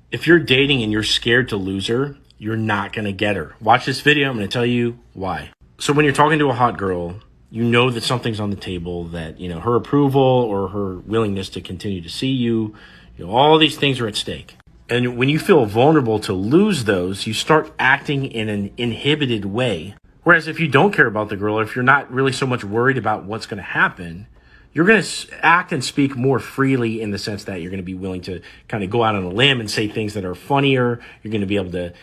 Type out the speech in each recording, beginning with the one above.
If you're dating and you're scared to lose her, you're not going to get her. Watch this video. I'm going to tell you why. So when you're talking to a hot girl, you know that something's on the table, that, her approval or her willingness to continue to see you, all these things are at stake. And when you feel vulnerable to lose those, you start acting in an inhibited way. Whereas if you don't care about the girl, or if you're not really so much worried about what's going to happen, you're going to act and speak more freely, in the sense that you're going to be willing to kind of go out on a limb and say things that are funnier. You're going to be able to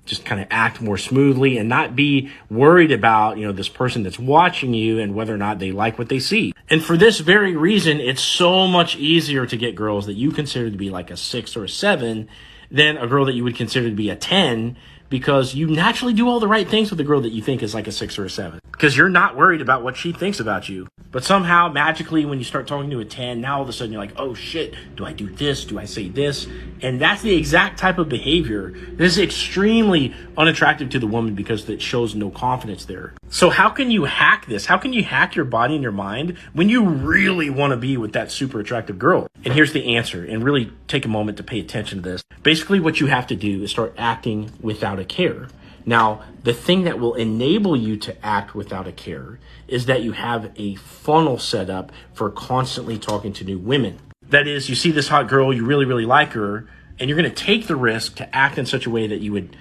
just kind of act more smoothly and not be worried about, this person that's watching you and whether or not they like what they see. And for this very reason, it's so much easier to get girls that you consider to be like a 6 or a 7 than a girl that you would consider to be a 10, because you naturally do all the right things with a girl that you think is like a 6 or a 7, because you're not worried about what she thinks about you. But somehow, magically, when you start talking to a 10, now all of a sudden you're like, oh shit, do I do this? Do I say this? And that's the exact type of behavior that is extremely unattractive to the woman, because it shows no confidence there. So how can you hack this? How can you hack your body and your mind when you really want to be with that super attractive girl? And here's the answer, and really take a moment to pay attention to this. Basically, what you have to do is start acting without a care. Now, the thing that will enable you to act without a care is that you have a funnel set up for constantly talking to new women. That is, you see this hot girl, you really, really like her, and you're going to take the risk to act in such a way that you would,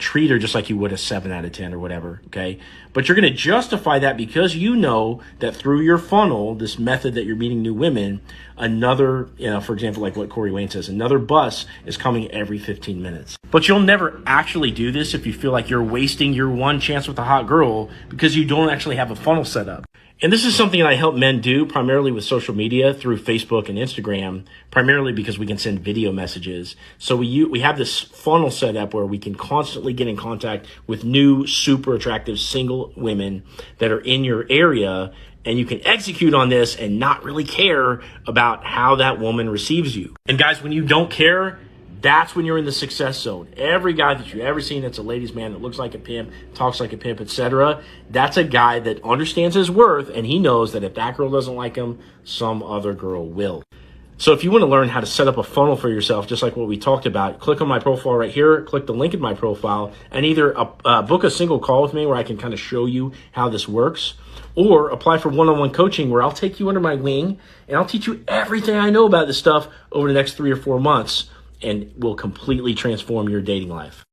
treat her just like you would a 7 out of 10 or whatever, okay? But you're going to justify that because you know that through your funnel, this method that you're meeting new women, another, for example, like what Corey Wayne says, another bus is coming every 15 minutes. But you'll never actually do this if you feel like you're wasting your one chance with a hot girl, because you don't actually have a funnel set up. And this is something that I help men do primarily with social media through Facebook and Instagram, primarily because we can send video messages. So we have this funnel set up where we can constantly get in contact with new, super attractive single women that are in your area. And you can execute on this and not really care about how that woman receives you. And guys, when you don't care, that's when you're in the success zone. Every guy that you've ever seen that's a ladies' man, that looks like a pimp, talks like a pimp, etc., that's a guy that understands his worth, and he knows that if that girl doesn't like him, some other girl will. So if you want to learn how to set up a funnel for yourself, just like what we talked about, click on my profile right here, click the link in my profile, and either book a single call with me where I can kind of show you how this works, or apply for one-on-one coaching where I'll take you under my wing and I'll teach you everything I know about this stuff over the next 3 or 4 months, and will completely transform your dating life.